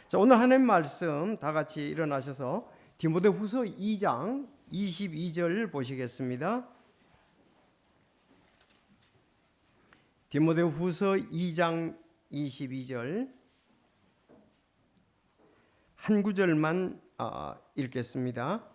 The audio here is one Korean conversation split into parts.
자, 오늘 하나님 말씀 다 같이 일어나셔서 디모데후서 2장 22절 보시겠습니다. 디모데후서 2장 22절 한 구절만 읽겠습니다.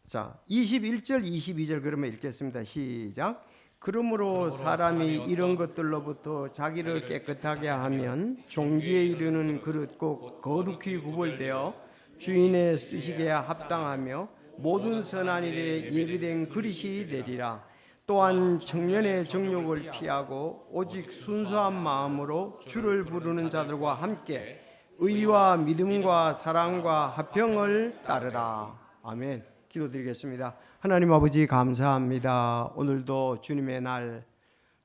자, 21절 22절 그러면 읽겠습니다. 시작. 그러므로 사람이 이런 것들로부터 자기를 깨끗하게 하면 종기에 이르는 그릇 곧 거룩히 구별되어 주인의 쓰시기에 합당하며 모든 선한 일에 예비된 그릇이 되리라. 또한 청년의 정욕을 피하고 오직 순수한 마음으로 주를 부르는 자들과 함께 의와 믿음과 사랑과 화평을 따르라. 아멘. 기도드리겠습니다. 하나님 아버지 감사합니다. 오늘도 주님의 날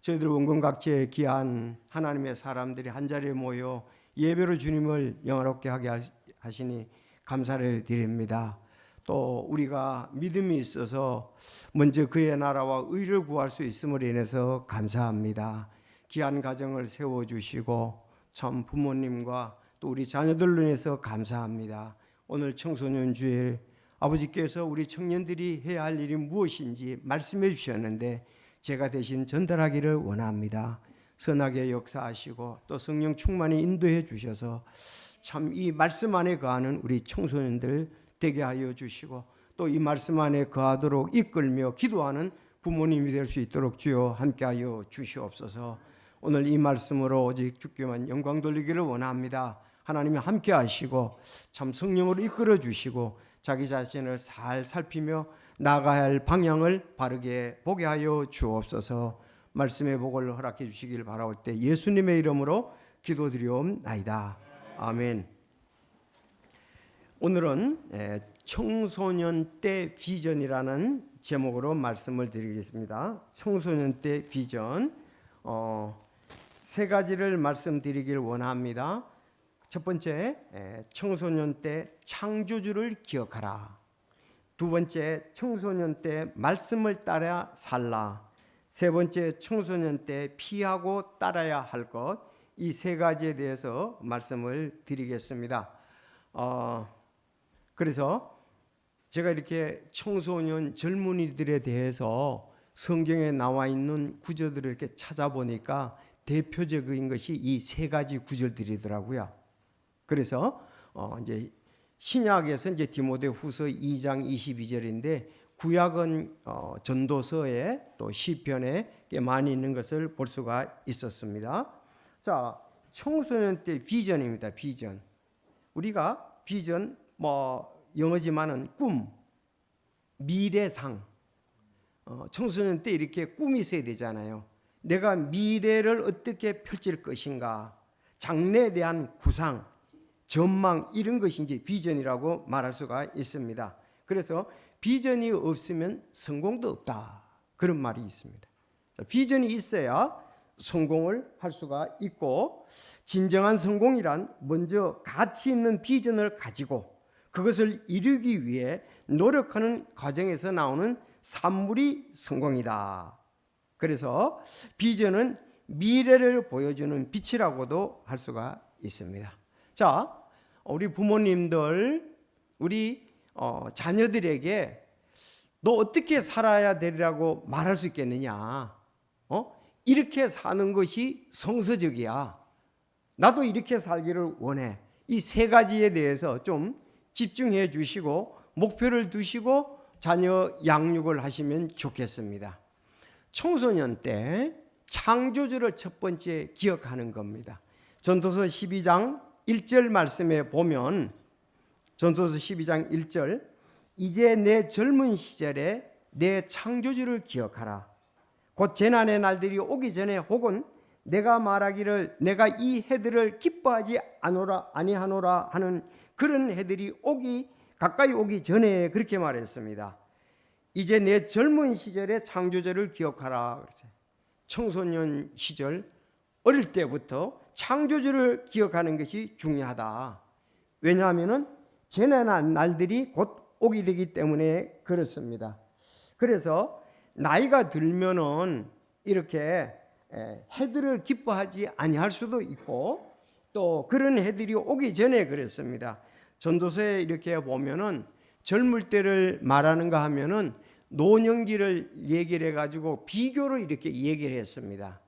저희들 원근각지에 귀한 하나님의 사람들이 한자리에 모여 예배로 주님을 영화롭게 하게 하시니 감사를 드립니다. 또 우리가 믿음이 있어서 먼저 그의 나라와 의를 구할 수 있음으로 인해서 감사합니다. 귀한 가정을 세워주시고 참 부모님과 또 우리 자녀들로 인해서 감사합니다. 오늘 청소년 주일 아버지께서 우리 청년들이 해야 할 일이 무엇인지 말씀해 주셨는데 제가 대신 전달하기를 원합니다. 선하게 역사하시고 또 성령 충만히 인도해 주셔서 참 이 말씀 안에 거하는 우리 청소년들 되게 하여 주시고 또 이 말씀 안에 거하도록 이끌며 기도하는 부모님이 될 수 있도록 주여 함께하여 주시옵소서. 오늘 이 말씀으로 오직 주께만 영광 돌리기를 원합니다. 하나님이 함께하시고 참 성령으로 이끌어 주시고 자기 자신을 잘 살피며 나아가야 할 방향을 바르게 보게 하여 주옵소서. 말씀의 복을 허락해 주시길 바라올 때 예수님의 이름으로 기도드리옵나이다. 아멘. 오늘은 청소년 때 비전이라는 제목으로 말씀을 드리겠습니다. 청소년 때 비전 세 가지를 말씀드리길 원합니다. 첫 번째, 청소년 때 창조주를 기억하라. 두 번째, 청소년 때 말씀을 따라 살라. 세 번째, 청소년 때 피하고 따라야 할 것. 이 세 가지에 대해서 말씀을 드리겠습니다. 그래서 제가 이렇게 청소년 젊은이들에 대해서 성경에 나와 있는 구절들을 이렇게 찾아보니까 대표적인 것이 이 세 가지 구절들이더라고요. 그래서 이제 신약에서 이제 디모데후서 2장 22절인데 구약은 전도서에 또 시편에 많이 있는 것을 볼 수가 있었습니다. 자, 청소년 때 비전입니다. 비전. 우리가 비전 영어지만은 꿈, 미래상. 청소년 때 이렇게 꿈이 있어야 되잖아요. 내가 미래를 어떻게 펼칠 것인가, 장래에 대한 구상, 전망 이런 것이 이제 비전이라고 말할 수가 있습니다. 그래서 비전이 없으면 성공도 없다 그런 말이 있습니다. 비전이 있어야 성공을 할 수가 있고 진정한 성공이란 먼저 가치 있는 비전을 가지고 그것을 이루기 위해 노력하는 과정에서 나오는 산물이 성공이다. 그래서 비전은 미래를 보여주는 빛이라고도 할 수가 있습니다. 자, 우리 부모님들, 우리 자녀들에게 너 어떻게 살아야 되리라고 말할 수 있겠느냐? 이렇게 사는 것이 성서적이야. 나도 이렇게 살기를 원해. 이 세 가지에 대해서 좀 집중해 주시고 목표를 두시고 자녀 양육을 하시면 좋겠습니다. 청소년 때 창조주를 첫 번째 기억하는 겁니다. 전도서 12장 1절 말씀에 보면 전도서 12장 1절 이제 내 젊은 시절에 내 창조주를 기억하라. 곧 재난의 날들이 오기 전에 혹은 내가 말하기를 내가 이 해들을 기뻐하지 아니하노라 하는 그런 해들이 가까이 오기 전에 그렇게 말했습니다. 이제 내 젊은 시절의 창조주를 기억하라. 그랬어요. 청소년 시절 어릴 때부터 창조주를 기억하는 것이 중요하다. 왜냐하면 재난의 날들이 곧 오게 되기 때문에 그렇습니다. 그래서 나이가 들면은 이렇게 해들을 기뻐하지 아니할 수도 있고 또 그런 해들이 오기 전에 그랬습니다. 전도서에 이렇게 보면은 젊을 때를 말하는가 하면은 노년기를 얘기를 해가지고 비교로 이렇게 얘기를 했습니다.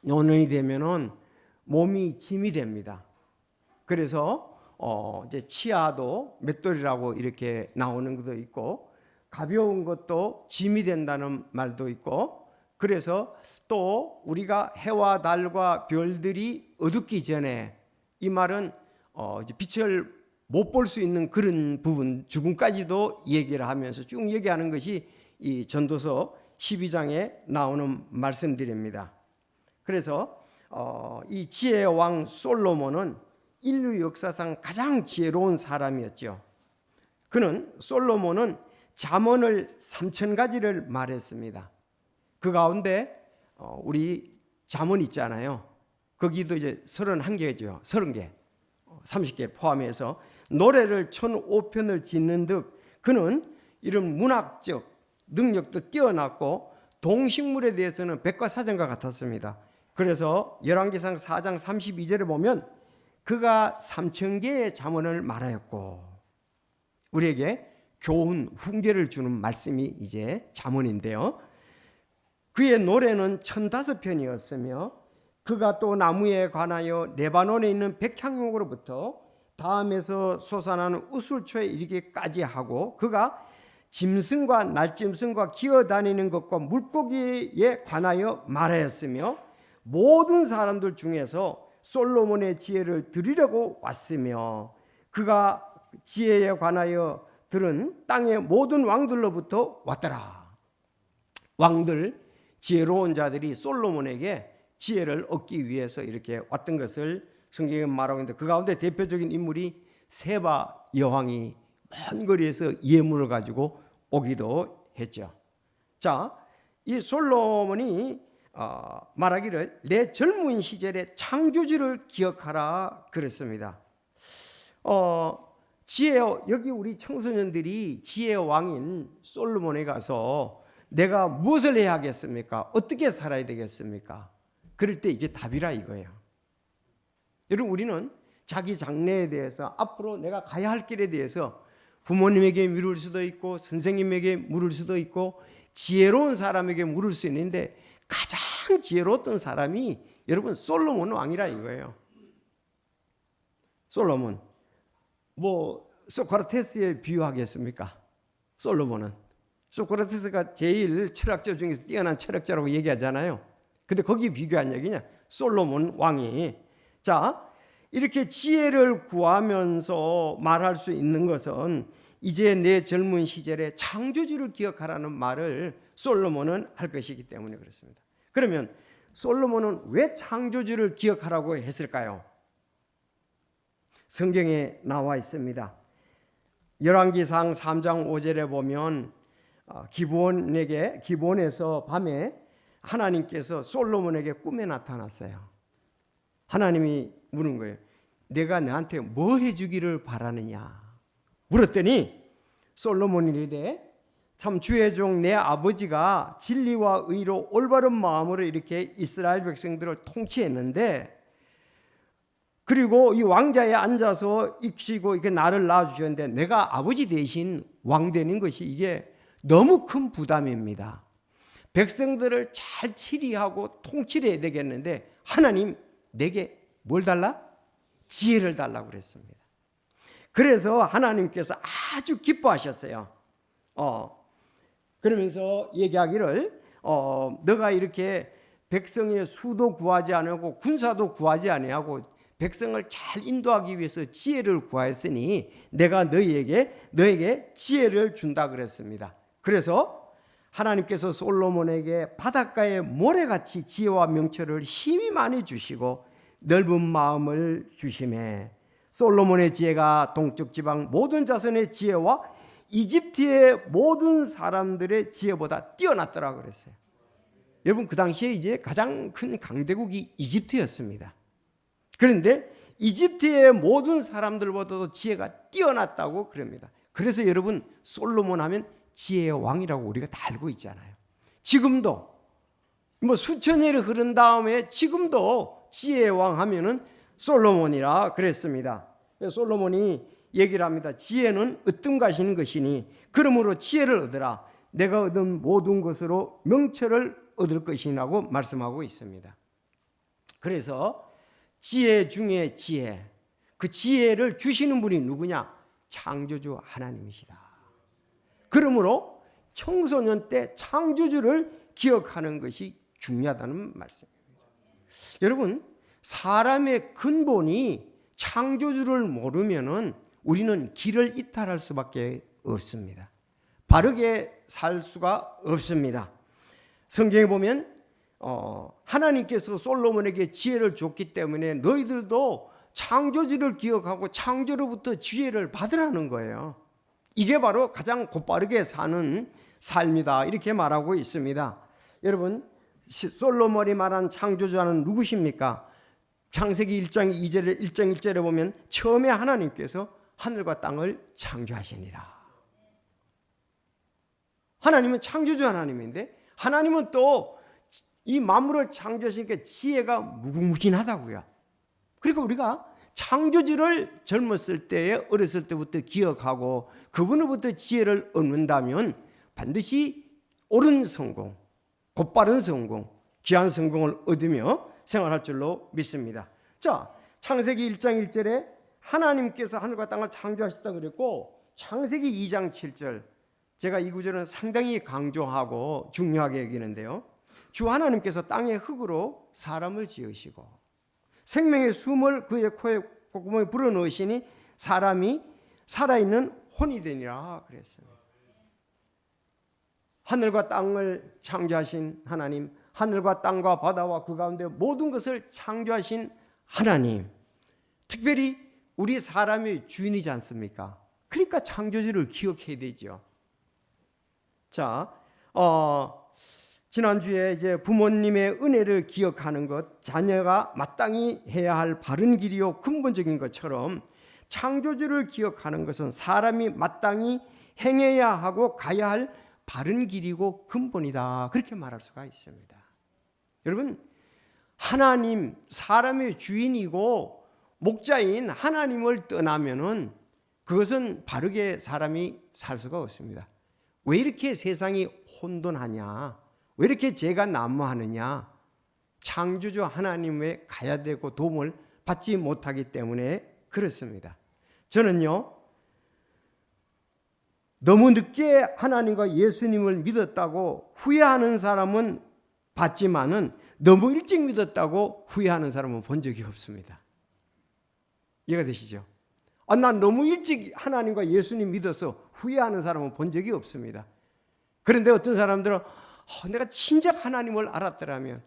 노년이 되면은 몸이 짐이 됩니다. 그래서 이제 치아도 맷돌이라고 이렇게 나오는 것도 있고, 가벼운 것도 짐이 된다는 말도 있고, 그래서 또 우리가 해와 달과 별들이 어둡기 전에, 이 말은 이제 빛을 못 볼 수 있는 그런 부분, 죽음까지도 얘기를 하면서 쭉 얘기하는 것이 이 전도서 12장에 나오는 말씀들입니다. 그래서 이 지혜의 왕 솔로몬은 인류 역사상 가장 지혜로운 사람이었죠. 솔로몬은 잠언을 3000가지를 말했습니다. 그 가운데 우리 잠언 있잖아요. 거기도 이제 31개죠. 30개, 30개 포함해서 노래를 1005편을 짓는 듯 그는 이런 문학적 능력도 뛰어났고 동식물에 대해서는 백과사전과 같았습니다. 그래서 열왕기상 4장 32절에 보면 그가 3000개의 잠언을 말하였고, 우리에게 교훈, 훈계를 주는 말씀이 이제 잠언인데요. 그의 노래는 1005편이었으며 그가 또 나무에 관하여 레바논에 있는 백향목으로부터 다음에서 솟아나는 우술초에 이르기까지 하고, 그가 짐승과 날짐승과 기어다니는 것과 물고기에 관하여 말하였으며 모든 사람들 중에서 솔로몬의 지혜를 들으려고 왔으며, 그가 지혜에 관하여 들은 땅의 모든 왕들로부터 왔더라. 왕들, 지혜로운 자들이 솔로몬에게 지혜를 얻기 위해서 이렇게 왔던 것을 성경에 말하고 있는데, 그 가운데 대표적인 인물이 세바 여왕이 먼 거리에서 예물을 가지고 오기도 했죠. 자, 이 솔로몬이 말하기를 내 젊은 시절의 창조주를 기억하라 그랬습니다. 여기 우리 청소년들이 지혜의 왕인 솔로몬에 가서 내가 무엇을 해야 하겠습니까? 어떻게 살아야 되겠습니까? 그럴 때 이게 답이라 이거예요. 여러분, 우리는 자기 장래에 대해서, 앞으로 내가 가야 할 길에 대해서 부모님에게 물을 수도 있고 선생님에게 물을 수도 있고 지혜로운 사람에게 물을 수 있는데, 가장 지혜로웠던 사람이 여러분 솔로몬 왕이라 이거예요. 솔로몬, 소크라테스에 비유하겠습니까? 솔로몬은 소크라테스가 제일 철학자 중에서 뛰어난 철학자라고 얘기하잖아요. 근데 거기 비교한 얘기냐? 솔로몬 왕이. 자, 이렇게 지혜를 구하면서 말할 수 있는 것은 이제 내 젊은 시절에 창조주를 기억하라는 말을 솔로몬은 할 것이기 때문에 그렇습니다. 그러면 솔로몬은 왜 창조주를 기억하라고 했을까요? 성경에 나와 있습니다. 열왕기상 3장 5절에 보면 기브온에서 밤에 하나님께서 솔로몬에게 꿈에 나타났어요. 하나님이 물은 거예요. 내가 너한테 뭐 해주기를 바라느냐 물었더니 솔로몬이 이르되 참 주의 종 내 아버지가 진리와 의로 올바른 마음으로 이렇게 이스라엘 백성들을 통치했는데, 그리고 이 왕자에 앉아서 익히고 이렇게 나를 낳아주셨는데 내가 아버지 대신 왕 되는 것이 이게 너무 큰 부담입니다. 백성들을 잘 치리하고 통치를 해야 되겠는데 하나님 내게 뭘 달라? 지혜를 달라고 그랬습니다. 그래서 하나님께서 아주 기뻐하셨어요. 그러면서 얘기하기를 너가 이렇게 백성의 수도 구하지 않고 군사도 구하지 아니하고 백성을 잘 인도하기 위해서 지혜를 구하였으니 내가 너에게 지혜를 준다 그랬습니다. 그래서 하나님께서 솔로몬에게 바닷가의 모래같이 지혜와 명철을 힘이 많이 주시고 넓은 마음을 주심에 솔로몬의 지혜가 동쪽 지방 모든 자손의 지혜와 이집트의 모든 사람들의 지혜보다 뛰어났더라고 그랬어요. 여러분, 그 당시에 이제 가장 큰 강대국이 이집트였습니다. 그런데 이집트의 모든 사람들보다도 지혜가 뛰어났다고 그럽니다. 그래서 여러분, 솔로몬 하면 지혜의 왕이라고 우리가 다 알고 있잖아요. 지금도 수천 년이 흐른 다음에 지금도 지혜의 왕 하면은 솔로몬이라 그랬습니다. 솔로몬이 얘기를 합니다. 지혜는 으뜸가시는 것이니 그러므로 지혜를 얻으라. 내가 얻은 모든 것으로 명철을 얻을 것이라고 말씀하고 있습니다. 그래서 지혜 중에 지혜, 그 지혜를 주시는 분이 누구냐? 창조주 하나님이시다. 그러므로 청소년 때 창조주를 기억하는 것이 중요하다는 말씀입니다. 여러분, 사람의 근본이 창조주를 모르면은 우리는 길을 이탈할 수밖에 없습니다. 바르게 살 수가 없습니다. 성경에 보면 하나님께서 솔로몬에게 지혜를 줬기 때문에 너희들도 창조주를 기억하고 창조로부터 지혜를 받으라는 거예요. 이게 바로 가장 곧바르게 사는 삶이다, 이렇게 말하고 있습니다. 여러분, 솔로몬이 말한 창조주는 누구십니까? 창세기 1장 1절에 보면 처음에 하나님께서 하늘과 땅을 창조하시니라. 하나님은 창조주 하나님인데 하나님은 또 이 만물을 창조하시니까 지혜가 무궁무진하다고요. 그러니까 우리가 창조주를 젊었을 때에 어렸을 때부터 기억하고 그분으로부터 지혜를 얻는다면 반드시 옳은 성공, 곧바른 성공, 귀한 성공을 얻으며 생활할 줄로 믿습니다. 자, 창세기 1장 1절에 하나님께서 하늘과 땅을 창조하셨다 그랬고, 창세기 2장 7절, 제가 이 구절은 상당히 강조하고 중요하게 여기는데요. 주 하나님께서 땅의 흙으로 사람을 지으시고 생명의 숨을 그의 코에 콧구멍에 불어넣으시니 사람이 살아있는 혼이 되니라 그랬습니다. 하늘과 땅을 창조하신 하나님, 하늘과 땅과 바다와 그 가운데 모든 것을 창조하신 하나님, 특별히 우리 사람의 주인이지 않습니까? 그러니까 창조주를 기억해야 되죠. 자, 지난주에 이제 부모님의 은혜를 기억하는 것, 자녀가 마땅히 해야 할 바른 길이요 근본적인 것처럼 창조주를 기억하는 것은 사람이 마땅히 행해야 하고 가야 할 바른 길이고 근본이다, 그렇게 말할 수가 있습니다. 여러분, 하나님, 사람의 주인이고 목자인 하나님을 떠나면은 그것은 바르게 사람이 살 수가 없습니다. 왜 이렇게 세상이 혼돈하냐? 왜 이렇게 죄가 난무하느냐? 창조주 하나님에 가야 되고 도움을 받지 못하기 때문에 그렇습니다. 저는요, 너무 늦게 하나님과 예수님을 믿었다고 후회하는 사람은 봤지만은 너무 일찍 믿었다고 후회하는 사람은 본 적이 없습니다. 이해가 되시죠? 난 너무 일찍 하나님과 예수님 믿어서 후회하는 사람은 본 적이 없습니다. 그런데 어떤 사람들은 내가 진작 하나님을 알았더라면,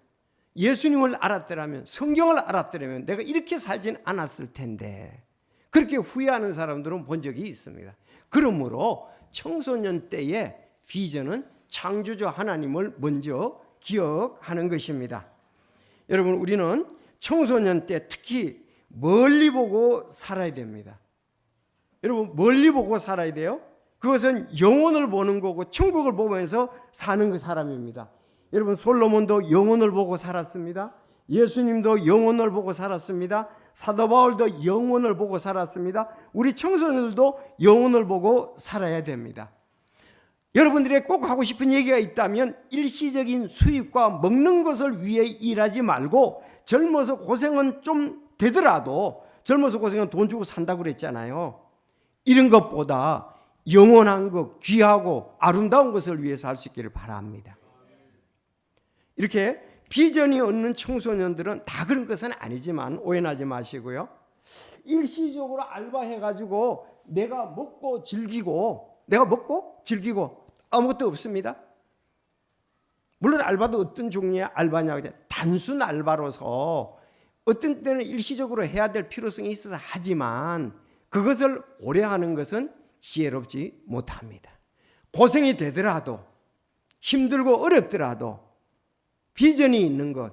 예수님을 알았더라면, 성경을 알았더라면 내가 이렇게 살진 않았을 텐데, 그렇게 후회하는 사람들은 본 적이 있습니다. 그러므로 청소년 때의 비전은 창조주 하나님을 먼저 기억하는 것입니다. 여러분, 우리는 청소년 때 특히 멀리 보고 살아야 됩니다. 여러분, 멀리 보고 살아야 돼요. 그것은 영혼을 보는 거고 천국을 보면서 사는 그 사람입니다. 여러분, 솔로몬도 영혼을 보고 살았습니다. 예수님도 영혼을 보고 살았습니다. 사도 바울도 영혼을 보고 살았습니다. 우리 청소년들도 영혼을 보고 살아야 됩니다. 여러분들이 꼭 하고 싶은 얘기가 있다면 일시적인 수입과 먹는 것을 위해 일하지 말고, 젊어서 고생은 좀 되더라도, 젊어서 고생은 돈 주고 산다고 그랬잖아요. 이런 것보다 영원한 것, 귀하고 아름다운 것을 위해서 할 수 있기를 바랍니다. 이렇게 비전이 없는 청소년들은 다 그런 것은 아니지만 오해하지 마시고요. 일시적으로 알바해가지고 내가 먹고 즐기고 아무것도 없습니다. 물론 알바도 어떤 종류의 알바냐, 단순 알바로서 어떤 때는 일시적으로 해야 될 필요성이 있어서 하지만 그것을 오래 하는 것은 지혜롭지 못합니다. 고생이 되더라도, 힘들고 어렵더라도 비전이 있는 것,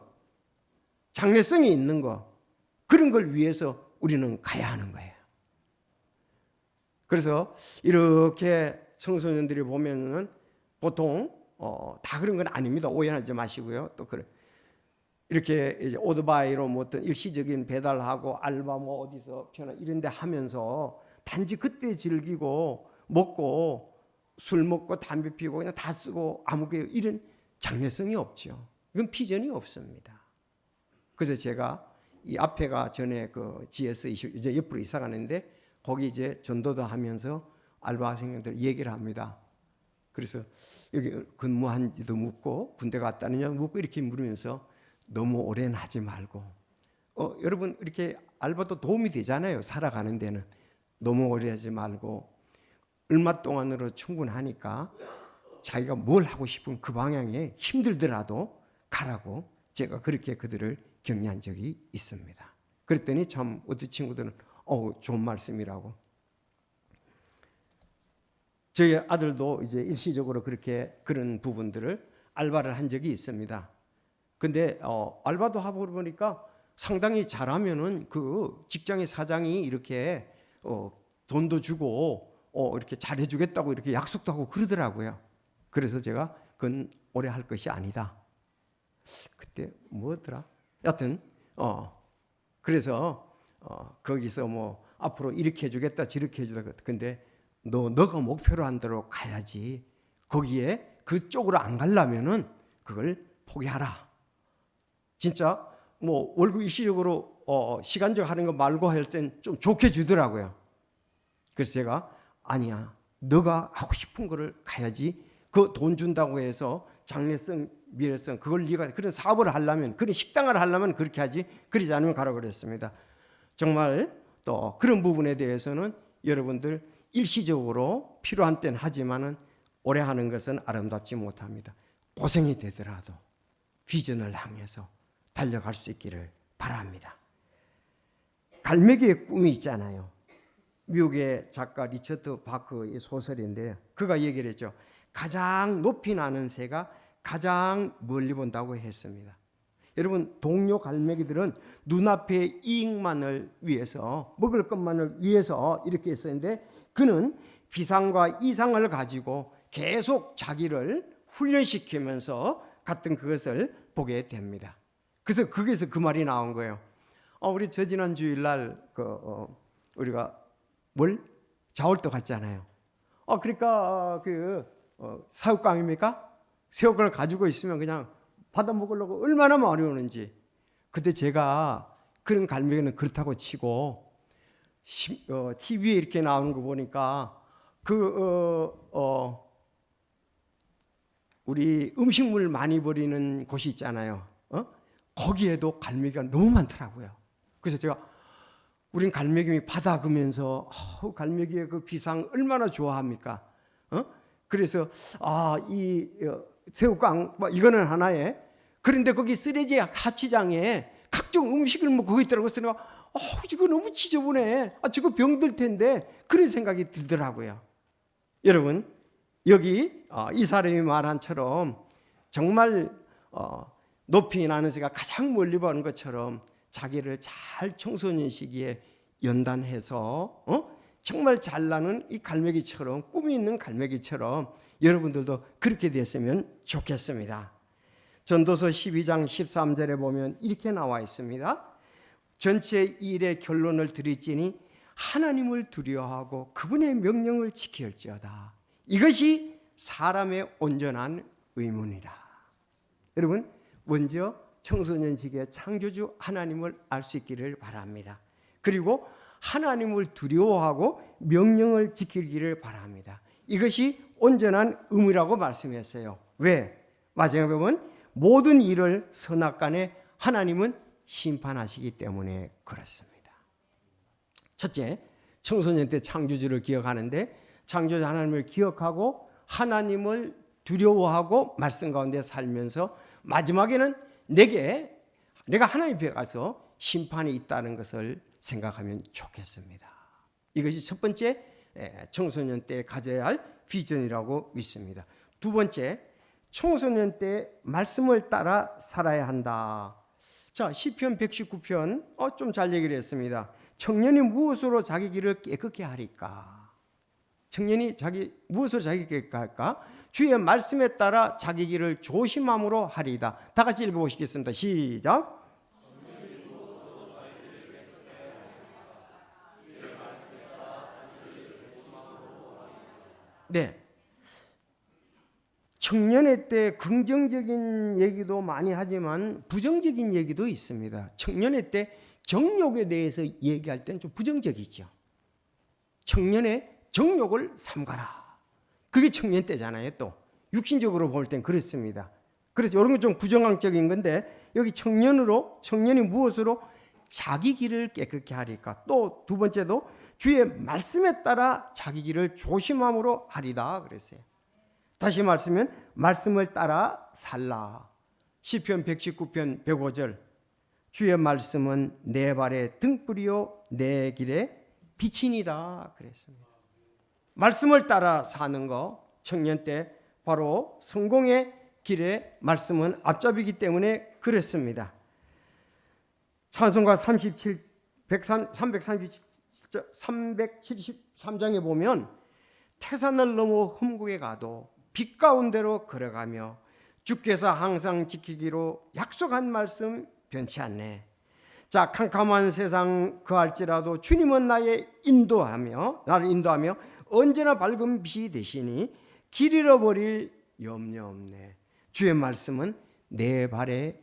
장래성이 있는 것, 그런 걸 위해서 우리는 가야 하는 거예요. 그래서 이렇게 청소년들이 보면은 보통 다 그런 건 아닙니다. 오해하지 마시고요. 또 그래. 이렇게 이제 오토바이로 뭐 어떤 일시적인 배달하고 알바 뭐 어디서 편한 이런 데 하면서 단지 그때 즐기고 먹고 술 먹고 담배 피우고 그냥 다 쓰고 아무게 이런 장래성이 없죠. 이건 비전이 없습니다. 그래서 제가 이 앞에가 전에 그 GS20 이제 옆으로 이사 가는데 거기 이제 전도도 하면서 알바생들 얘기를 합니다. 그래서 여기 근무한지도 묻고 군대 갔다느냐 묻고 이렇게 물으면서 너무 오래는 하지 말고 여러분 이렇게 알바도 도움이 되잖아요. 살아가는 데는 너무 오래 하지 말고 얼마 동안으로 충분하니까 자기가 뭘 하고 싶은 그 방향에 힘들더라도 가라고 제가 그렇게 그들을 격려한 적이 있습니다. 그랬더니 참 어떤 친구들은 좋은 말씀이라고. 저희 아들도 이제 일시적으로 그렇게 그런 부분들을 알바를 한 적이 있습니다. 근데 알바도 하고 보니까 상당히 잘하면은 그 직장의 사장이 이렇게 돈도 주고 이렇게 잘해주겠다고 이렇게 약속도 하고 그러더라고요. 그래서 제가 그건 오래 할 것이 아니다. 그때 뭐더라? 여튼 그래서 거기서 뭐 앞으로 이렇게 해주겠다 저렇게 해주겠다. 근데 너가 목표로 한 대로 가야지. 거기에 그쪽으로 안 가려면은 그걸 포기하라. 진짜 뭐 월급 일시적으로 시간적 하는 거 말고 할 땐 좀 좋게 주더라고요. 그래서 제가 아니야. 너가 하고 싶은 거를 가야지. 그 돈 준다고 해서 장래성, 미래성 그걸 네가 그런 사업을 하려면 그런 식당을 하려면 그렇게 하지. 그러지 않으면 가라고 그랬습니다. 정말 또 그런 부분에 대해서는 여러분들 일시적으로 필요한 때는 하지만은 오래 하는 것은 아름답지 못합니다. 고생이 되더라도 비전을 향해서 달려갈 수 있기를 바랍니다. 갈매기의 꿈이 있잖아요. 미국의 작가 리처드 바크의 소설인데요. 그가 얘기를 했죠. 가장 높이 나는 새가 가장 멀리 본다고 했습니다. 여러분 동료 갈매기들은 눈앞의 이익만을 위해서 먹을 것만을 위해서 이렇게 했었는데 그는 비상과 이상을 가지고 계속 자기를 훈련시키면서 같은 그것을 보게 됩니다. 그래서 거기서 그 말이 나온 거예요. 우리 저지난 주일날 우리가 자월도 갔잖아요. 그러니까 사육감입니까? 새우깡을 가지고 있으면 그냥 받아 먹으려고 얼마나 많이 오는지. 근데 제가 그런 갈매기는 그렇다고 치고 TV에 이렇게 나오는 거 보니까 우리 음식물 많이 버리는 곳이 있잖아요. 거기에도 갈매기가 너무 많더라고요. 그래서 제가 우린 갈매기 받아가면서 갈매기의 그 비상 얼마나 좋아합니까? 그래서 이 새우깡 이거는 하나에 그런데 거기 쓰레기 하치장에 각종 음식을 뭐 그거 있더라고요. 그래서 내가 이거 너무 지저분해. 저거 병들 텐데 그런 생각이 들더라고요. 여러분 여기 이 사람이 말한처럼 정말 높이 나는 새가 가장 멀리 보는 것처럼 자기를 잘 청소년 시기에 연단해서 정말 잘 나는 이 갈매기처럼 꿈이 있는 갈매기처럼 여러분들도 그렇게 됐으면 좋겠습니다. 전도서 12장 13절에 보면 이렇게 나와 있습니다. 전체 일의 결론을 드릴지니 하나님을 두려워하고 그분의 명령을 지킬지어다. 이것이 사람의 온전한 의문이라. 여러분 먼저 청소년 시기에 창조주 하나님을 알 수 있기를 바랍니다. 그리고 하나님을 두려워하고 명령을 지키기를 바랍니다. 이것이 온전한 의무라고 말씀했어요. 왜? 마지막에 보면 모든 일을 선악간에 하나님은 심판하시기 때문에 그렇습니다. 첫째, 청소년 때 창조주를 기억하는데 창조주 하나님을 기억하고 하나님을 두려워하고 말씀 가운데 살면서 마지막에는 내가 하나님 앞에 가서 심판이 있다는 것을 생각하면 좋겠습니다. 이것이 첫 번째 청소년 때 가져야 할 비전이라고 믿습니다. 두 번째, 청소년 때 말씀을 따라 살아야 한다. 자, 시편 119편 좀 잘 얘기를 했습니다. 청년이 무엇으로 자기 길을 깨끗게 하리까? 청년이 무엇으로 자기 길을 갈까? 주의 말씀에 따라 자기 길을 조심함으로 하리이다. 다 같이 읽어보시겠습니다. 시작. 네. 청년의 때 긍정적인 얘기도 많이 하지만 부정적인 얘기도 있습니다. 청년의 때 정욕에 대해서 얘기할 때는 좀 부정적이죠. 청년의 정욕을 삼가라. 그게 청년 때잖아요. 또 육신적으로 볼 땐 그렇습니다. 그래서 이런 건 좀 부정적인 건데 여기 청년이 무엇으로 자기 길을 깨끗게 하리까. 또 두 번째도 주의 말씀에 따라 자기 길을 조심함으로 하리다 그랬어요. 다시 말씀을 따라 살라. 시편 119편 105절 주의 말씀은 내 발의 등불이요 내 길에 빛이니다 그랬습니다. 말씀을 따라 사는 거 청년 때 바로 성공의 길에 말씀은 앞잡이기 때문에 그랬습니다. 찬송가 373장에 보면 태산을 넘어 험국에 가도 빛 가운데로 걸어가며 주께서 항상 지키기로 약속한 말씀 변치 않네. 자, 캄캄한 세상 그할지라도 주님은 나를 인도하며 언제나 밝은 빛이 되시니 길 잃어버릴 염려 없네. 주의 말씀은 내 발의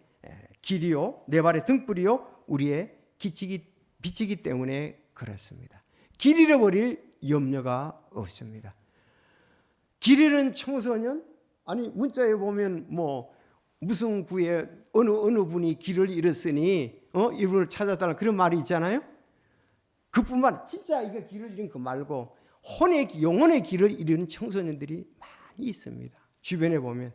길이요 내 발의 등불이요 우리의 빛이기 때문에 그렇습니다. 길 잃어버릴 염려가 없습니다. 길 잃은 청소년, 아니 문자에 보면 무슨 구에 어느 분이 길을 잃었으니 이분을 찾아달라 그런 말이 있잖아요. 그뿐만 진짜 이거 길을 잃은 거 말고 영혼의 길을 잃은 청소년들이 많이 있습니다. 주변에 보면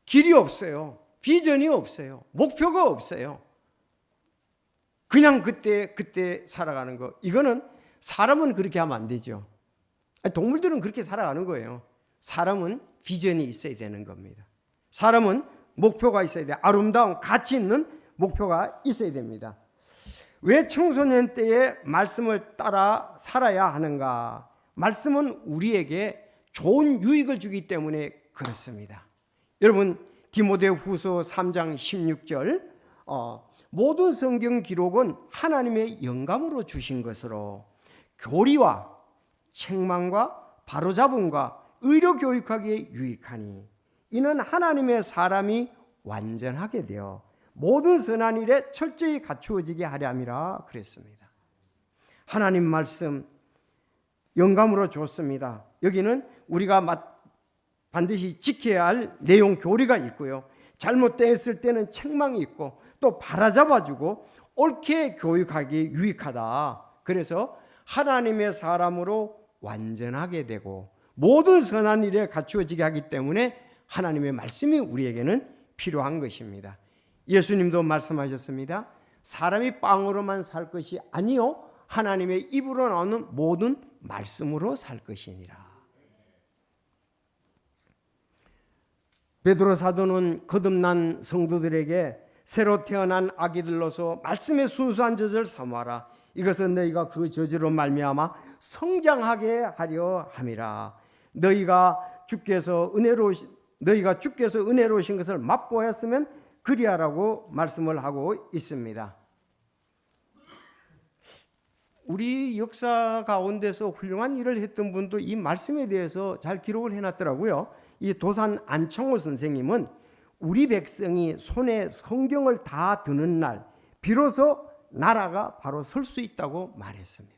길이 없어요. 비전이 없어요. 목표가 없어요. 그냥 그때 살아가는 거. 이거는 사람은 그렇게 하면 안 되죠. 동물들은 그렇게 살아가는 거예요. 사람은 비전이 있어야 되는 겁니다. 사람은 목표가 있어야 돼요. 아름다운 가치 있는 목표가 있어야 됩니다. 왜 청소년 때에 말씀을 따라 살아야 하는가? 말씀은 우리에게 좋은 유익을 주기 때문에 그렇습니다. 여러분 디모데후서 3장 16절 모든 성경 기록은 하나님의 영감으로 주신 것으로 교리와 책망과 바로잡음과 의로 교육하기에 유익하니 이는 하나님의 사람이 완전하게 되어 모든 선한 일에 철저히 갖추어지게 하려 함이라 그랬습니다. 하나님 말씀 영감으로 줬습니다. 여기는 우리가 반드시 지켜야 할 내용 교리가 있고요. 잘못됐을 때는 책망이 있고 또 바로잡아주고 옳게 교육하기 유익하다. 그래서 하나님의 사람으로 완전하게 되고 모든 선한 일에 갖추어지게 하기 때문에 하나님의 말씀이 우리에게는 필요한 것입니다. 예수님도 말씀하셨습니다. 사람이 빵으로만 살 것이 아니요 하나님의 입으로 나오는 모든 말씀으로 살 것이니라. 베드로 사도는 거듭난 성도들에게 새로 태어난 아기들로서 말씀의 순수한 젖을 삼아라. 이것은 너희가 그 젖으로 말미암아 성장하게 하려 함이라. 너희가 주께서 은혜로우신 것을 맛보았으면 그리하라고 말씀을 하고 있습니다. 우리 역사 가운데서 훌륭한 일을 했던 분도 이 말씀에 대해서 잘 기록을 해놨더라고요. 이 도산 안창호 선생님은 우리 백성이 손에 성경을 다 드는 날 비로소 나라가 바로 설 수 있다고 말했습니다.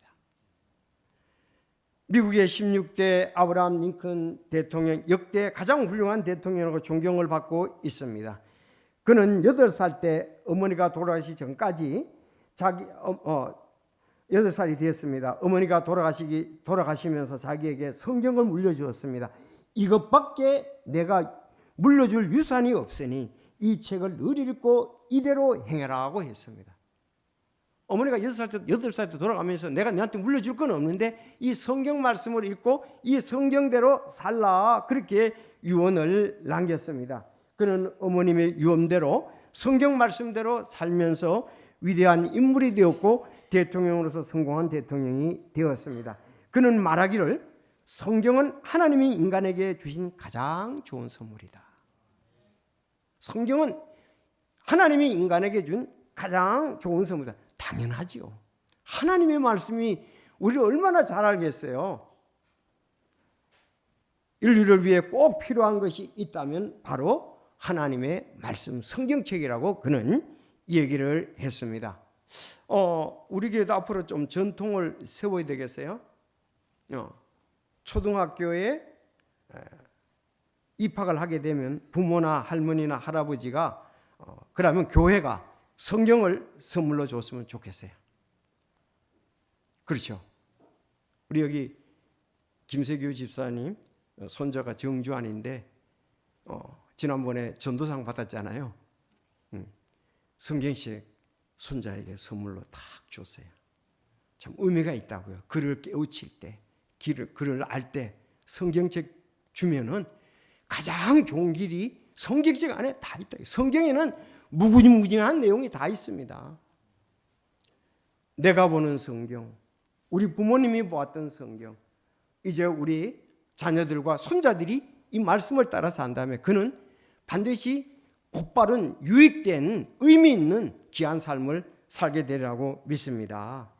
미국의 16대 아브라함 링컨 대통령 역대 가장 훌륭한 대통령으로 존경을 받고 있습니다. 그는 8살 때 어머니가 돌아가시기 전까지 8살이 되었습니다. 어머니가 돌아가시면서 자기에게 성경을 물려주었습니다. 이것밖에 내가 물려줄 유산이 없으니 이 책을 늘 읽고 이대로 행해라고 했습니다. 어머니가 8살 때 돌아가면서 내가 너한테 물려줄 건 없는데 이 성경 말씀을 읽고 이 성경대로 살라 그렇게 유언을 남겼습니다. 그는 어머님의 유언대로 성경 말씀대로 살면서 위대한 인물이 되었고 대통령으로서 성공한 대통령이 되었습니다. 그는 말하기를 성경은 하나님이 인간에게 주신 가장 좋은 선물이다. 성경은 하나님이 인간에게 준 가장 좋은 선물이다. 당연하지요. 하나님의 말씀이 우리를 얼마나 잘 알겠어요. 인류를 위해 꼭 필요한 것이 있다면 바로 하나님의 말씀, 성경책이라고 그는 얘기를 했습니다. 우리 교회도 앞으로 좀 전통을 세워야 되겠어요. 초등학교에 입학을 하게 되면 부모나 할머니나 할아버지가 그러면 교회가 성경을 선물로 줬으면 좋겠어요. 그렇죠. 우리 여기 김세규 집사님 손자가 정주환인데 지난번에 전도상 받았잖아요. 성경책 손자에게 선물로 딱 줬어요. 참 의미가 있다고요. 글을 깨우칠 때, 글을 알 때 성경책 주면은 가장 좋은 길이 성경책 안에 다 있다. 성경에는 무궁무진한 내용이 다 있습니다. 내가 보는 성경, 우리 부모님이 보았던 성경, 이제 우리 자녀들과 손자들이 이 말씀을 따라 산다면 그는 반드시 곧바른 유익된 의미 있는 귀한 삶을 살게 되리라고 믿습니다.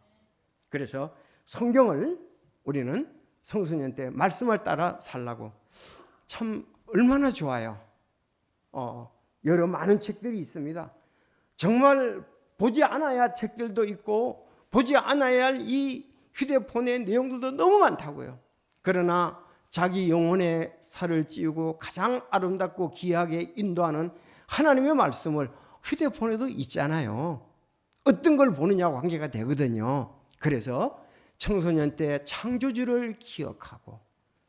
그래서 성경을 우리는 청소년 때 말씀을 따라 살라고 참 얼마나 좋아요. 여러 많은 책들이 있습니다. 정말 보지 않아야 할 책들도 있고 보지 않아야 할 이 휴대폰의 내용들도 너무 많다고요. 그러나 자기 영혼의 살을 찌우고 가장 아름답고 귀하게 인도하는 하나님의 말씀을 휴대폰에도 있잖아요. 어떤 걸 보느냐와 관계가 되거든요. 그래서 청소년 때 창조주를 기억하고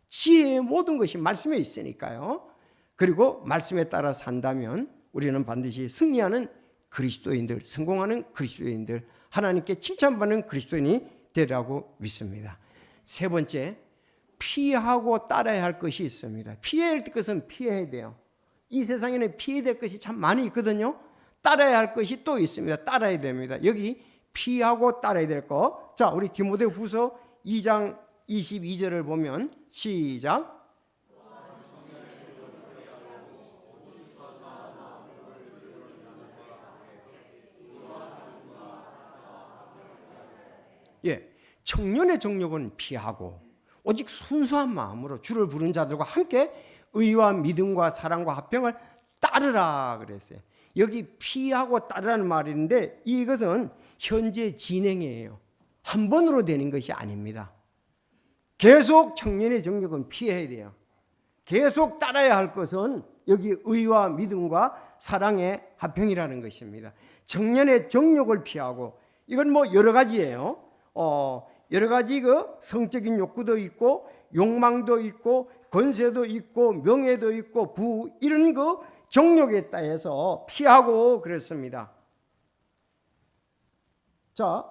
지혜의 모든 것이 말씀에 있으니까요. 그리고 말씀에 따라 산다면 우리는 반드시 승리하는 그리스도인들, 성공하는 그리스도인들, 하나님께 칭찬받는 그리스도인이 되리라고 믿습니다. 세 번째, 피하고 따라야 할 것이 있습니다. 피해야 할 것은 피해야 돼요. 이 세상에는 피해야 될 것이 참 많이 있거든요. 따라야 할 것이 또 있습니다. 따라야 됩니다. 여기 피하고 따라야 될 것. 자, 우리 디모데후서 2장 22절을 보면 시작. 청년의 정욕은 피하고 오직 순수한 마음으로 주를 부른 자들과 함께 의와 믿음과 사랑과 화평을 따르라 그랬어요. 여기 피하고 따르라는 말인데 이것은 현재 진행이에요. 한 번으로 되는 것이 아닙니다. 계속 청년의 정욕은 피해야 돼요. 계속 따라야 할 것은 여기 의와 믿음과 사랑의 화평이라는 것입니다. 청년의 정욕을 피하고 이건 뭐 여러 가지예요. 여러 가지 그 성적인 욕구도 있고 욕망도 있고 권세도 있고 명예도 있고 부 이런 그 정욕에 따라서 피하고 그랬습니다. 자,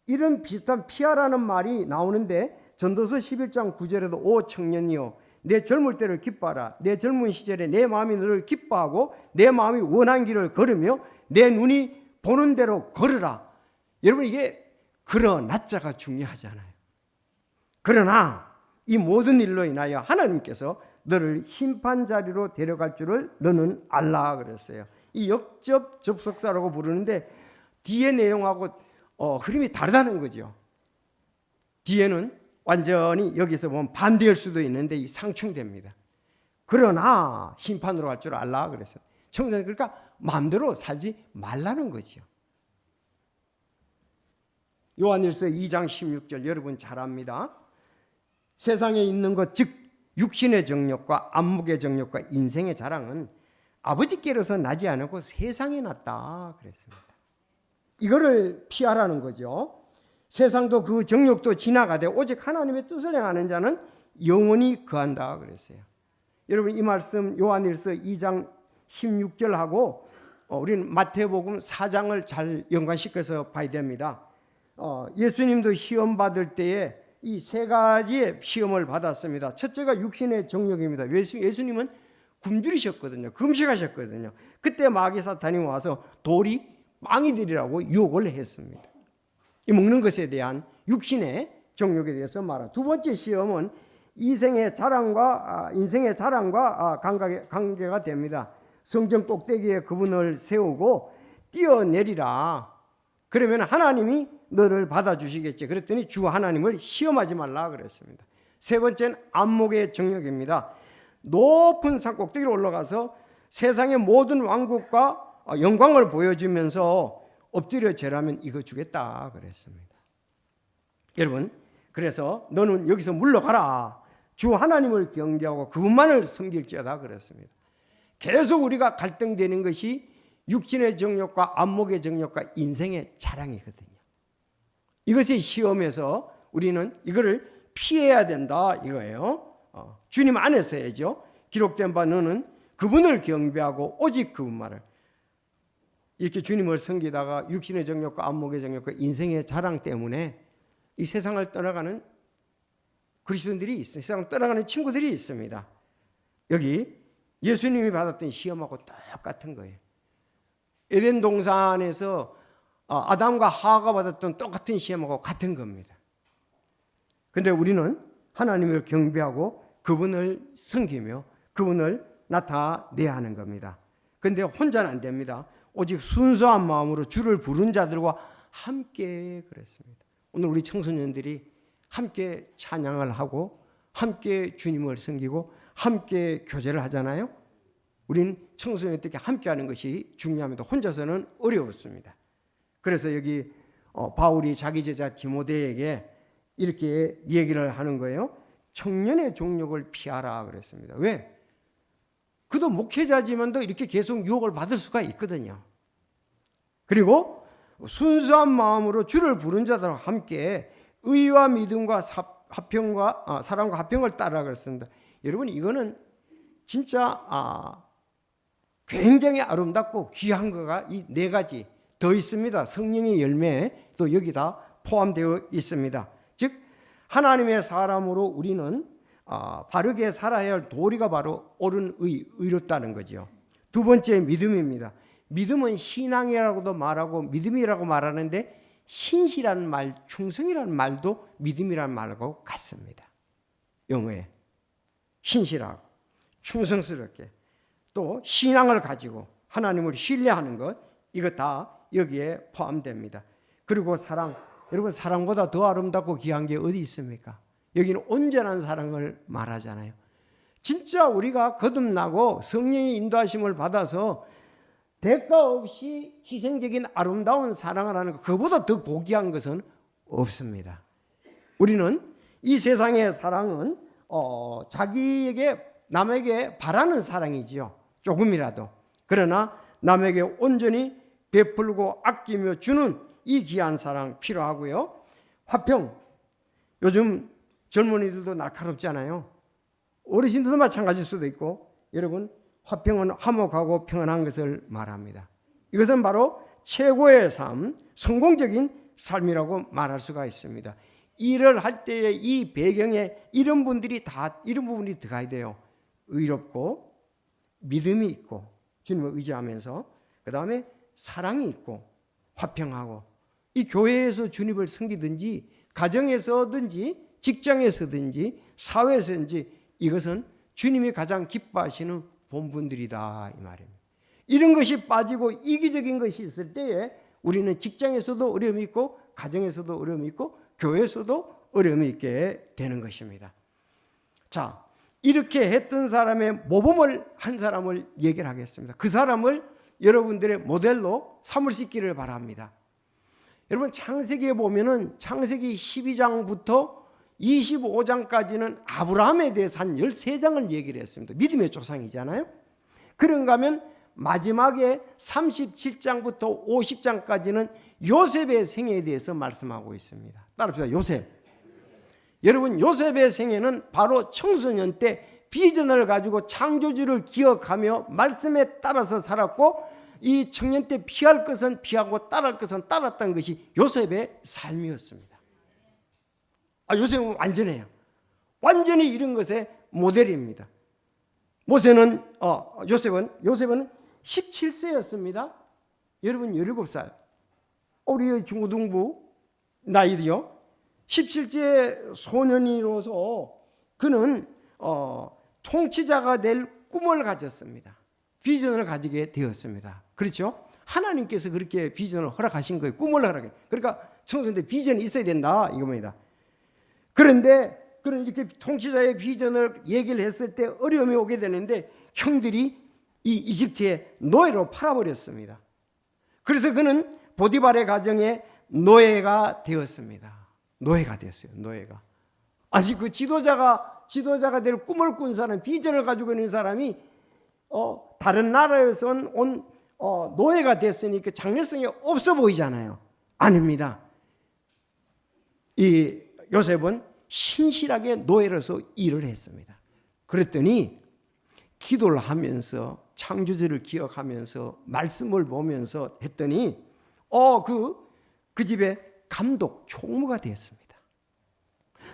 이런 비슷한 피하라는 말이 나오는데 전도서 11장 9절에도 오 청년이여 내 젊을 때를 기뻐하라. 내 젊은 시절에 내 마음이 너를 기뻐하고 내 마음이 원한 길을 걸으며 내 눈이 보는 대로 걸으라. 여러분 이게 그러나자가 중요하잖아요. 그러나 이 모든 일로 인하여 하나님께서 너를 심판자리로 데려갈 줄을 너는 알라 그랬어요. 이 역접 접속사라고 부르는데 뒤의 내용하고 흐름이 다르다는 거죠. 뒤에는 완전히 여기서 보면 반대일 수도 있는데 이 상충됩니다. 그러나 심판으로 갈 줄 알라 그랬어요. 청소년 그러니까 마음대로 살지 말라는 거죠. 요한일서 2장 16절 여러분 잘 압니다. 세상에 있는 것 즉 육신의 정욕과 안목의 정욕과 인생의 자랑은 아버지께로서 나지 않고 세상에 났다 그랬습니다. 이거를 피하라는 거죠. 세상도 그 정욕도 지나가되 오직 하나님의 뜻을 행하는 자는 영원히 거한다 그랬어요. 여러분 이 말씀 요한일서 2장 16절하고 우리는 마태복음 4장을 잘 연관시켜서 봐야 됩니다. 예수님도 시험 받을 때에 이 세 가지의 시험을 받았습니다. 첫째가 육신의 정욕입니다. 예수님은 굶주리셨거든요. 금식하셨거든요. 그때 마귀 사탄이 와서 돌이 빵이 되리라고 유혹을 했습니다. 이 먹는 것에 대한 육신의 정욕에 대해서 말합니다. 두 번째 시험은 인생의 자랑과 관계가 됩니다. 성전 꼭대기에 그분을 세우고 뛰어내리라. 그러면 하나님이 너를 받아주시겠지. 그랬더니 주 하나님을 시험하지 말라 그랬습니다. 세 번째는 안목의 정욕입니다. 높은 산 꼭대기로 올라가서 세상의 모든 왕국과 영광을 보여주면서 엎드려 절하면 이거 주겠다 그랬습니다. 여러분, 그래서 너는 여기서 물러가라. 주 하나님을 경배하고 그분만을 섬길지어다 그랬습니다. 계속 우리가 갈등되는 것이 육신의 정욕과 안목의 정욕과 인생의 자랑이거든요. 이것이 시험에서 우리는 이거를 피해야 된다 이거예요. 주님 안에서 해야죠. 기록된 바 너는 그분을 경배하고 오직 그분만을. 이렇게 주님을 섬기다가 육신의 정욕과 안목의 정욕과 인생의 자랑 때문에 이 세상을 떠나가는 그리스도인들이 있어요. 세상을 떠나가는 친구들이 있습니다. 여기 예수님이 받았던 시험하고 똑같은 거예요. 에덴 동산에서 아담과 하와가 받았던 똑같은 시험하고 같은 겁니다. 그런데 우리는 하나님을 경배하고 그분을 섬기며 그분을 나타내야 하는 겁니다. 그런데 혼자는 안 됩니다. 오직 순수한 마음으로 주를 부른 자들과 함께 그랬습니다. 오늘 우리 청소년들이 함께 찬양을 하고 함께 주님을 섬기고 함께 교제를 하잖아요. 우리는 청소년들께 함께 하는 것이 중요합니다. 혼자서는 어렵습니다. 그래서 여기 바울이 자기 제자 디모데에게 이렇게 얘기를 하는 거예요. 청년의 종욕을 피하라 그랬습니다. 왜? 그도 목회자지만도 이렇게 계속 유혹을 받을 수가 있거든요. 그리고 순수한 마음으로 주를 부른 자들과 함께 의와 믿음과 사랑과 화평을 따라 그랬습니다. 여러분, 이거는 진짜 굉장히 아름답고 귀한 거가 이 네 가지 더 있습니다. 성령의 열매에 또 여기다 포함되어 있습니다. 즉 하나님의 사람으로 우리는 바르게 살아야 할 도리가 바로 옳은 의롭다는 거죠. 두 번째 믿음입니다. 믿음은 신앙이라고도 말하고 믿음이라고 말하는데 신실한 말, 충성이라는 말도 믿음이라는 말하고 같습니다. 영어에 신실하고 충성스럽게 또 신앙을 가지고 하나님을 신뢰하는 것, 이거 다 여기에 포함됩니다. 그리고 사랑, 여러분 사랑보다 더 아름답고 귀한 게 어디 있습니까? 여기는 온전한 사랑을 말하잖아요. 진짜 우리가 거듭나고 성령의 인도하심을 받아서 대가 없이 희생적인 아름다운 사랑을 하는 것, 그보다 더 고귀한 것은 없습니다. 우리는 이 세상의 사랑은 자기에게 남에게 바라는 사랑이지요. 조금이라도. 그러나 남에게 온전히 베풀고 아끼며 주는 이 귀한 사랑 필요하고요. 화평. 요즘 젊은이들도 날카롭잖아요. 어르신들도 마찬가지일 수도 있고, 여러분 화평은 화목하고 평안한 것을 말합니다. 이것은 바로 최고의 삶, 성공적인 삶이라고 말할 수가 있습니다. 일을 할 때의 이 배경에 이런 부분이 들어가야 돼요. 의롭고 믿음이 있고 주님을 의지하면서, 그 다음에 사랑이 있고 화평하고, 이 교회에서 주님을 섬기든지 가정에서든지 직장에서든지 사회에서든지 이것은 주님이 가장 기뻐하시는 본분들이다 이 말입니다. 이런 것이 빠지고 이기적인 것이 있을 때에 우리는 직장에서도 어려움이 있고 가정에서도 어려움이 있고 교회에서도 어려움이 있게 되는 것입니다. 자, 이렇게 했던 사람의 모범을 한 사람을 얘기를 하겠습니다. 그 사람을 여러분들의 모델로 삼을 수 있기를 바랍니다. 여러분 창세기에 보면은 창세기 12장부터 25장까지는 아브라함에 대해서 한 13장을 얘기를 했습니다. 믿음의 조상이잖아요. 그런가 하면 마지막에 37장부터 50장까지는 요셉의 생애에 대해서 말씀하고 있습니다. 따라합시다. 요셉. 여러분 요셉의 생애는 바로 청소년 때 비전을 가지고 창조주를 기억하며 말씀에 따라서 살았고, 이 청년 때 피할 것은 피하고 따를 것은 따랐던 것이 요셉의 삶이었습니다. 요셉은 완전해요. 완전히 이런 것의 모델입니다. 요셉은 17세였습니다. 여러분 17살. 우리 중고등부 나이도요. 17세 소년이로서 그는 통치자가 될 꿈을 가졌습니다. 비전을 가지게 되었습니다. 그렇죠? 하나님께서 그렇게 비전을 허락하신 거예요. 꿈을 허락해. 그러니까 청소년들 비전이 있어야 된다 이겁니다. 그런데 그런 이렇게 통치자의 비전을 얘기를 했을 때 어려움이 오게 되는데 형들이 이 이집트의 노예로 팔아버렸습니다. 그래서 그는 보디발의 가정에 노예가 되었습니다. 노예가 되었어요. 노예가. 아니 그 지도자가 될 꿈을 꾼 사람, 비전을 가지고 있는 사람이 다른 나라에서 온 노예가 됐으니까 장래성이 없어 보이잖아요. 아닙니다. 이 요셉은 신실하게 노예로서 일을 했습니다. 그랬더니 기도를 하면서 창조주를 기억하면서 말씀을 보면서 했더니 그 집에 감독 총무가 되었습니다.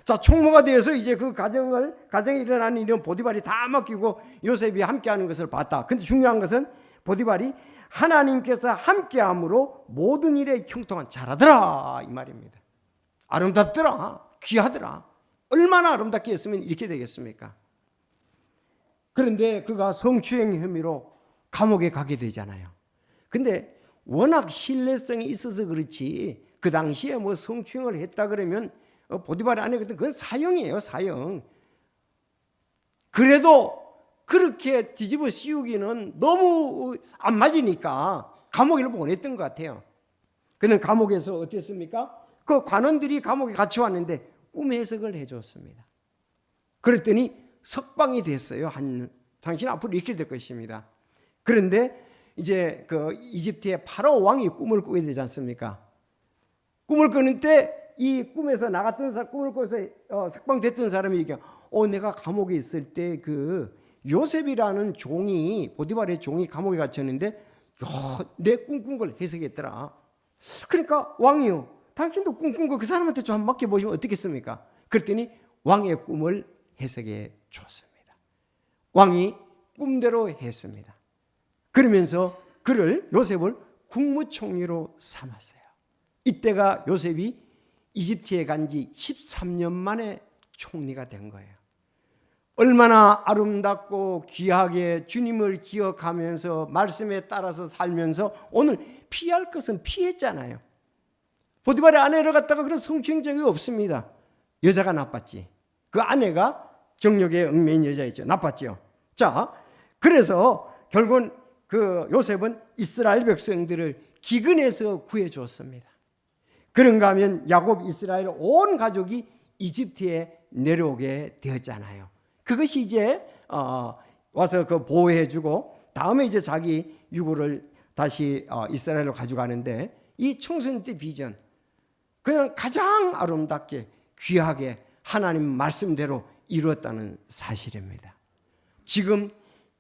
자, 총무가 되어서 이제 그 가정에 일어나는 일은 보디발이 다 맡기고 요셉이 함께하는 것을 봤다. 근데 중요한 것은 보디발이 하나님께서 함께함으로 모든 일에 형통한 잘하더라 이 말입니다. 아름답더라, 귀하더라. 얼마나 아름답게 했으면 이렇게 되겠습니까? 그런데 그가 성추행 혐의로 감옥에 가게 되잖아요. 근데 워낙 신뢰성이 있어서 그렇지 그 당시에 뭐 성추행을 했다 그러면 보디발이 안 했거든. 그건 사형이에요, 사형. 그래도 그렇게 뒤집어 씌우기는 너무 안 맞으니까 감옥에 보냈던 것 같아요. 그는 감옥에서 어땠습니까? 그 관원들이 감옥에 같이 왔는데 꿈 해석을 해줬습니다. 그랬더니 석방이 됐어요. 당신 앞으로 이렇게 될 것입니다. 그런데 이제 그 이집트의 파라오 왕이 꿈을 꾸게 되지 않습니까? 꿈을 꾸는 때 이 꿈에서 나갔던 사람, 꿈을 꿔서 석방됐던 사람이 얘기해, 내가 감옥에 있을 때 그 요셉이라는 종이, 보디발의 종이 감옥에 갇혔는데 내 꿈꾼 걸 해석했더라. 그러니까 왕이요, 당신도 꿈꾼 거 그 사람한테 좀 한번 맡겨보시면 어떻겠습니까? 그랬더니 왕의 꿈을 해석해 줬습니다. 왕이 꿈대로 했습니다. 그러면서 요셉을 국무총리로 삼았어요. 이때가 요셉이 이집트에 간 지 13년 만에 총리가 된 거예요. 얼마나 아름답고 귀하게 주님을 기억하면서 말씀에 따라서 살면서 오늘 피할 것은 피했잖아요. 보디발의 아내를 갖다가 그런 성추행 적이 없습니다. 여자가 나빴지. 그 아내가 정욕에 얽매인 여자였죠. 나빴죠. 자, 그래서 결국은 그 요셉은 이스라엘 백성들을 기근에서 구해줬습니다. 그런가 하면 야곱 이스라엘 온 가족이 이집트에 내려오게 되었잖아요. 그것이 이제 와서 그 보호해주고 다음에 이제 자기 유고를 다시 이스라엘로 가져가는데 이 청소년 때 비전 그냥 가장 아름답게 귀하게 하나님 말씀대로 이루었다는 사실입니다. 지금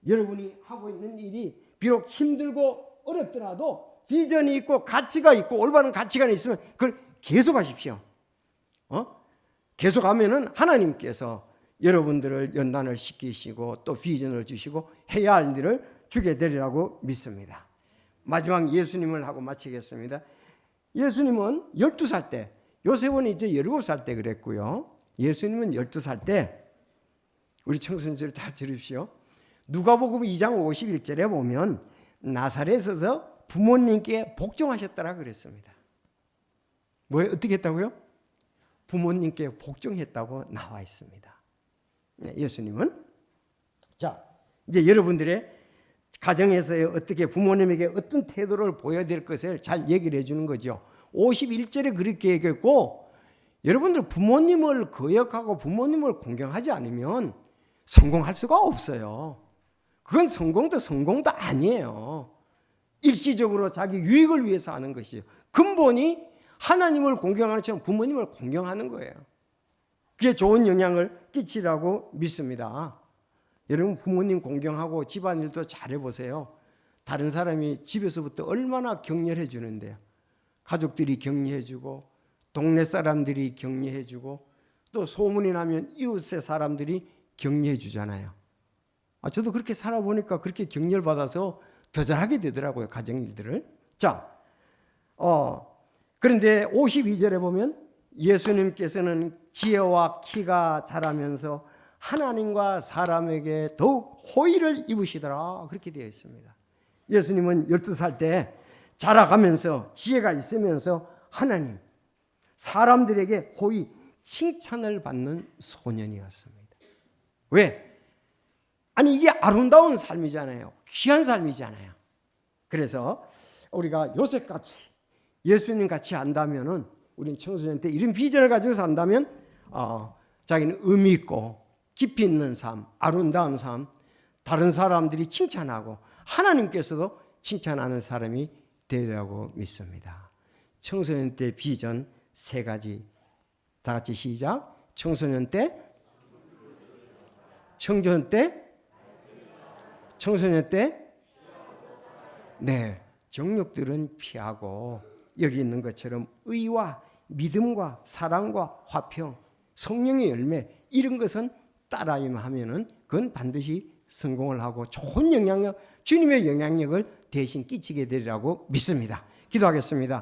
여러분이 하고 있는 일이 비록 힘들고 어렵더라도 비전이 있고 가치가 있고 올바른 가치관이 있으면 그걸 계속하십시오. 계속하면은 하나님께서 여러분들을 연단을 시키시고 또 비전을 주시고 해야 할 일을 주게 되리라고 믿습니다. 마지막 예수님을 하고 마치겠습니다. 예수님은 12살 때, 요셉은 이제 17살 때 그랬고요. 예수님은 12살 때, 우리 청소년들 다 들으십시오. 누가복음 2장 51절에 보면 나사렛에서 부모님께 복종하셨더라 그랬습니다. 뭐에 어떻게 했다고요? 부모님께 복종했다고 나와 있습니다. 예수님은 자 이제 여러분들의 가정에서 어떻게 부모님에게 어떤 태도를 보여야 될 것을 잘 얘기를 해주는 거죠. 51절에 그렇게 얘기했고 여러분들 부모님을 거역하고 부모님을 공경하지 않으면 성공할 수가 없어요. 그건 성공도 아니에요. 일시적으로 자기 유익을 위해서 하는 것이에요. 근본이 하나님을 공경하는 것처럼 부모님을 공경하는 거예요. 그게 좋은 영향을 끼치라고 믿습니다. 여러분 부모님 공경하고 집안일도 잘해보세요. 다른 사람이 집에서부터 얼마나 격려해 주는데요. 가족들이 격려해 주고 동네 사람들이 격려해 주고 또 소문이 나면 이웃의 사람들이 격려해 주잖아요. 저도 그렇게 살아보니까 그렇게 격려를 받아서 더 잘하게 되더라고요. 가정일들을. 자, 그런데 52절에 보면 예수님께서는 지혜와 키가 자라면서 하나님과 사람에게 더욱 호의를 입으시더라 그렇게 되어 있습니다. 예수님은 12살 때 자라가면서 지혜가 있으면서 하나님, 사람들에게 호의, 칭찬을 받는 소년이었습니다. 왜? 아니 이게 아름다운 삶이잖아요. 귀한 삶이잖아요. 그래서 우리가 요셉같이 예수님같이 한다면은 우리는 청소년 때 이런 비전을 가지고 산다면 자기는 의미 있고 깊이 있는 삶, 아름다운 삶, 다른 사람들이 칭찬하고 하나님께서도 칭찬하는 사람이 되리라고 믿습니다. 청소년 때 비전 3가지 다 같이 시작. 청소년 때 네, 정욕들은 피하고 여기 있는 것처럼 의와 믿음과 사랑과 화평, 성령의 열매 이런 것은 따라하면은 그건 반드시 성공을 하고 좋은 영향력, 주님의 영향력을 대신 끼치게 되리라고 믿습니다. 기도하겠습니다.